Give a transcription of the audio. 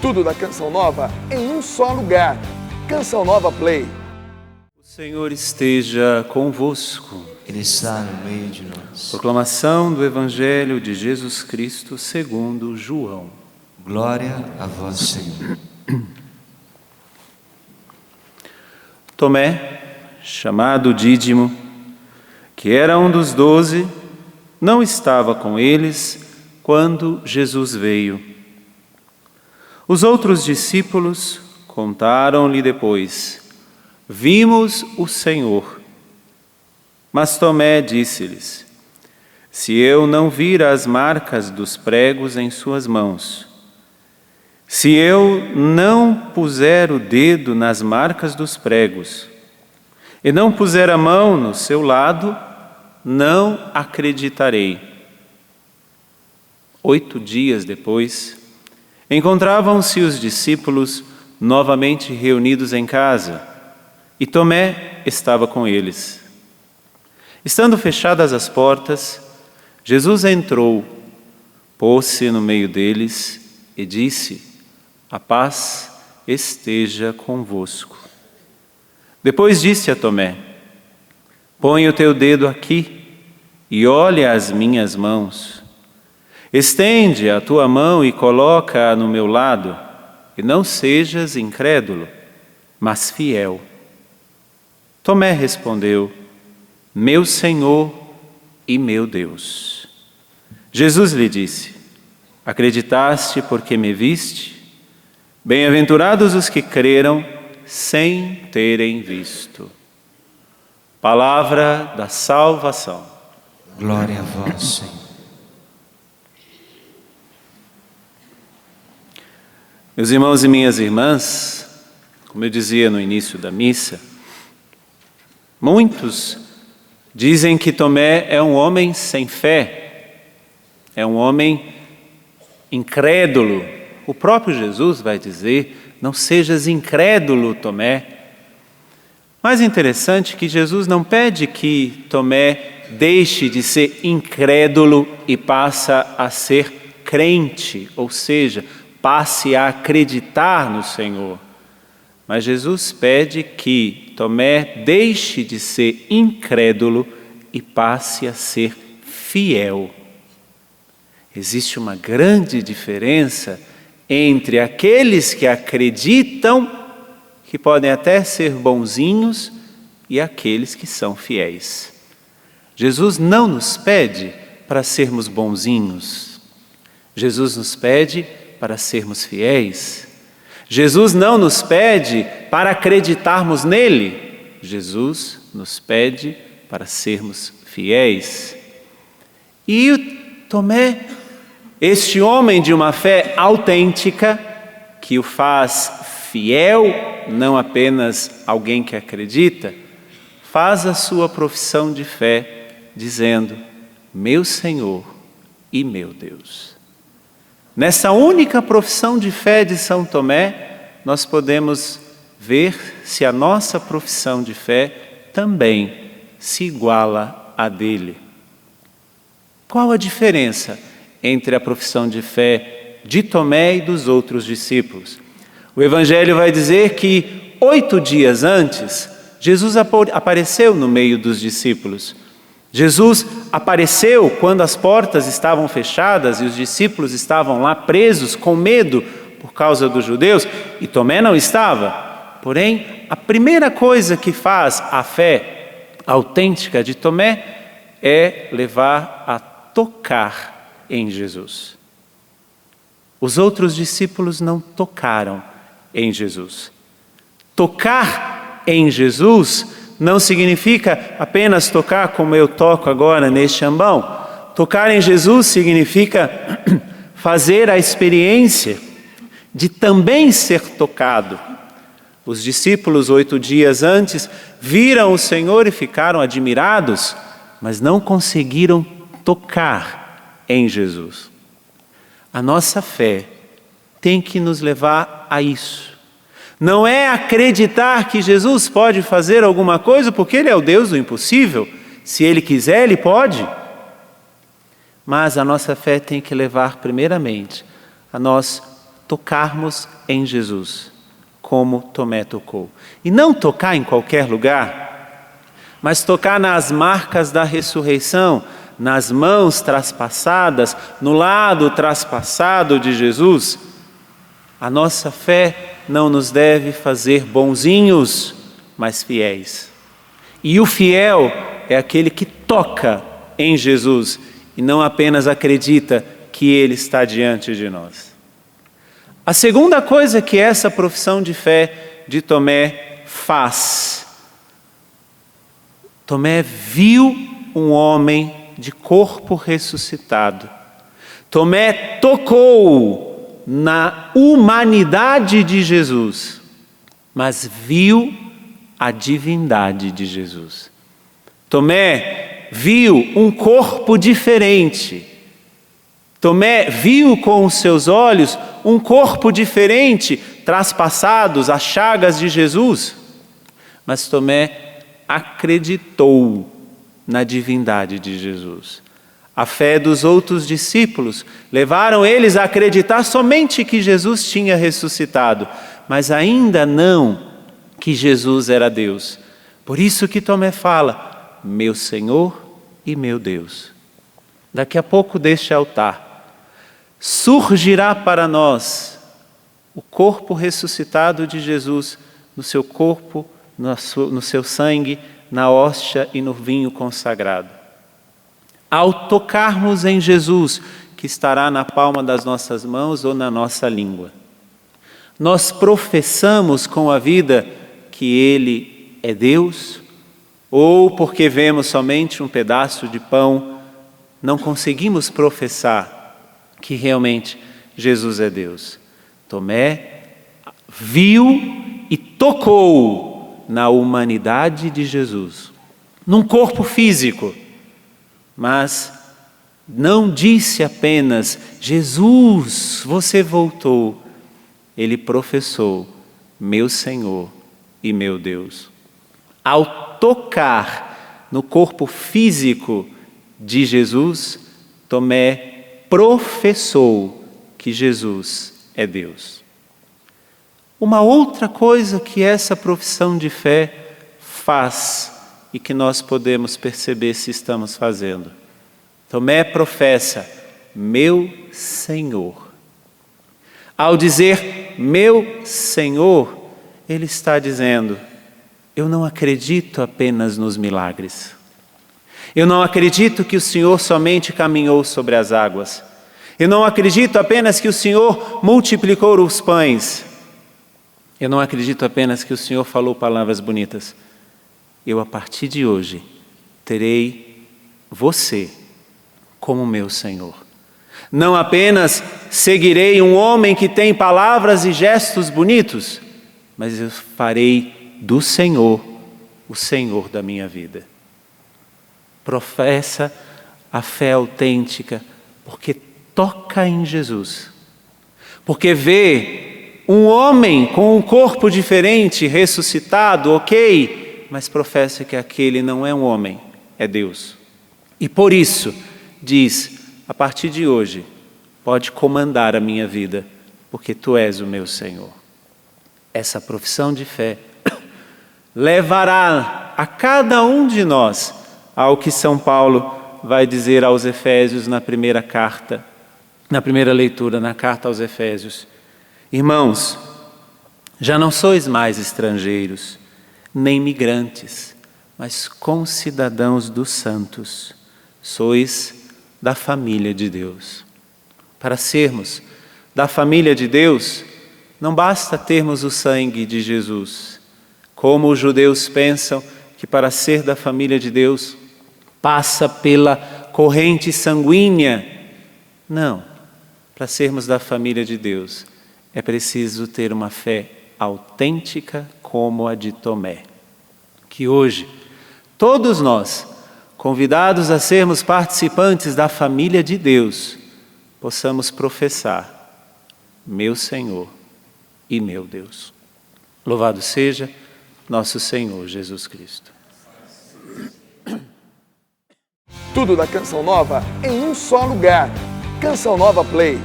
Tudo da Canção Nova em um só lugar. Canção Nova Play. O Senhor esteja convosco. Ele está no meio de nós. Proclamação do Evangelho de Jesus Cristo segundo João. Glória a vós, Senhor. Tomé, chamado Dídimo, que era um dos 12, não estava com eles quando Jesus veio. Os outros discípulos contaram-lhe depois: vimos o Senhor. Mas Tomé disse-lhes: se eu não vir as marcas dos pregos em suas mãos, se eu não puser o dedo nas marcas dos pregos, e não puser a mão no seu lado, não acreditarei. 8 dias depois, encontravam-se os discípulos novamente reunidos em casa, e Tomé estava com eles. Estando fechadas as portas, Jesus entrou, pôs-se no meio deles e disse: a paz esteja convosco. Depois disse a Tomé: põe o teu dedo aqui e olha as minhas mãos. Estende a tua mão e coloca-a no meu lado, e não sejas incrédulo, mas fiel. Tomé respondeu: meu Senhor e meu Deus. Jesus lhe disse: acreditaste porque me viste? Bem-aventurados os que creram sem terem visto. Palavra da salvação. Glória a vós, Senhor. Meus irmãos e minhas irmãs, como eu dizia no início da missa, muitos dizem que Tomé é um homem sem fé, é um homem incrédulo. O próprio Jesus vai dizer: não sejas incrédulo, Tomé. Mais interessante que Jesus não pede que Tomé deixe de ser incrédulo e passe a ser crente, ou seja, passe a acreditar no Senhor. Mas Jesus pede que Tomé deixe de ser incrédulo e passe a ser fiel. Existe uma grande diferença entre aqueles que acreditam, que podem até ser bonzinhos, e aqueles que são fiéis. Jesus não nos pede para sermos bonzinhos. Jesus nos pede para sermos fiéis. Jesus não nos pede para acreditarmos nele. Jesus nos pede para sermos fiéis. E o Tomé, este homem de uma fé autêntica, que o faz fiel, não apenas alguém que acredita, faz a sua profissão de fé, dizendo: meu Senhor e meu Deus. Nessa única profissão de fé de São Tomé, nós podemos ver se a nossa profissão de fé também se iguala à dele. Qual a diferença entre a profissão de fé de Tomé e dos outros discípulos? O Evangelho vai dizer que 8 dias antes, Jesus apareceu no meio dos discípulos. Jesus apareceu quando as portas estavam fechadas e os discípulos estavam lá presos com medo por causa dos judeus, e Tomé não estava. Porém, a primeira coisa que faz a fé autêntica de Tomé é levar a tocar em Jesus. Os outros discípulos não tocaram em Jesus. Tocar em Jesus não significa apenas tocar como eu toco agora neste ambão. Tocar em Jesus significa fazer a experiência de também ser tocado. Os discípulos 8 dias antes viram o Senhor e ficaram admirados, mas não conseguiram tocar em Jesus. A nossa fé tem que nos levar a isso. Não é acreditar que Jesus pode fazer alguma coisa porque Ele é o Deus do impossível. Se Ele quiser, Ele pode. Mas a nossa fé tem que levar primeiramente a nós tocarmos em Jesus, como Tomé tocou. E não tocar em qualquer lugar, mas tocar nas marcas da ressurreição, nas mãos traspassadas, no lado traspassado de Jesus. A nossa fé não nos deve fazer bonzinhos, mas fiéis. E o fiel é aquele que toca em Jesus e não apenas acredita que Ele está diante de nós. A segunda coisa que essa profissão de fé de Tomé faz. Tomé viu um homem de corpo ressuscitado. Tomé tocou na humanidade de Jesus, mas viu a divindade de Jesus. Tomé viu um corpo diferente. Tomé viu com os seus olhos um corpo diferente, traspassados as chagas de Jesus. Mas Tomé acreditou na divindade de Jesus. A fé dos outros discípulos levaram eles a acreditar somente que Jesus tinha ressuscitado, mas ainda não que Jesus era Deus. Por isso que Tomé fala, meu Senhor e meu Deus. Daqui a pouco deste altar, surgirá para nós o corpo ressuscitado de Jesus, no seu corpo, no seu sangue, na hóstia e no vinho consagrado. Ao tocarmos em Jesus, que estará na palma das nossas mãos ou na nossa língua, nós professamos com a vida que Ele é Deus, ou porque vemos somente um pedaço de pão, não conseguimos professar que realmente Jesus é Deus. Tomé viu e tocou na humanidade de Jesus, num corpo físico, mas não disse apenas, Jesus, você voltou. Ele professou, meu Senhor e meu Deus. Ao tocar no corpo físico de Jesus, Tomé professou que Jesus é Deus. Uma outra coisa que essa profissão de fé faz e que nós podemos perceber se estamos fazendo. Tomé professa, meu Senhor. Ao dizer meu Senhor, ele está dizendo, eu não acredito apenas nos milagres. Eu não acredito que o Senhor somente caminhou sobre as águas. Eu não acredito apenas que o Senhor multiplicou os pães. Eu não acredito apenas que o Senhor falou palavras bonitas. Eu, a partir de hoje, terei você como meu Senhor. Não apenas seguirei um homem que tem palavras e gestos bonitos, mas eu farei do Senhor o Senhor da minha vida. Professa a fé autêntica, porque toca em Jesus. Porque vê um homem com um corpo diferente, ressuscitado, ok, mas professa que aquele não é um homem, é Deus. E por isso diz, a partir de hoje, pode comandar a minha vida, porque Tu és o meu Senhor. Essa profissão de fé levará a cada um de nós ao que São Paulo vai dizer aos Efésios na primeira carta, na primeira leitura, na carta aos Efésios. Irmãos, já não sois mais estrangeiros, nem migrantes, mas concidadãos dos santos. Sois da família de Deus. Para sermos da família de Deus, não basta termos o sangue de Jesus. Como os judeus pensam que para ser da família de Deus, passa pela corrente sanguínea. Não, para sermos da família de Deus, é preciso ter uma fé autêntica como a de Tomé. Que hoje, todos nós, convidados a sermos participantes da família de Deus, possamos professar, meu Senhor e meu Deus. Louvado seja nosso Senhor Jesus Cristo. Tudo da Canção Nova em um só lugar. Canção Nova Play.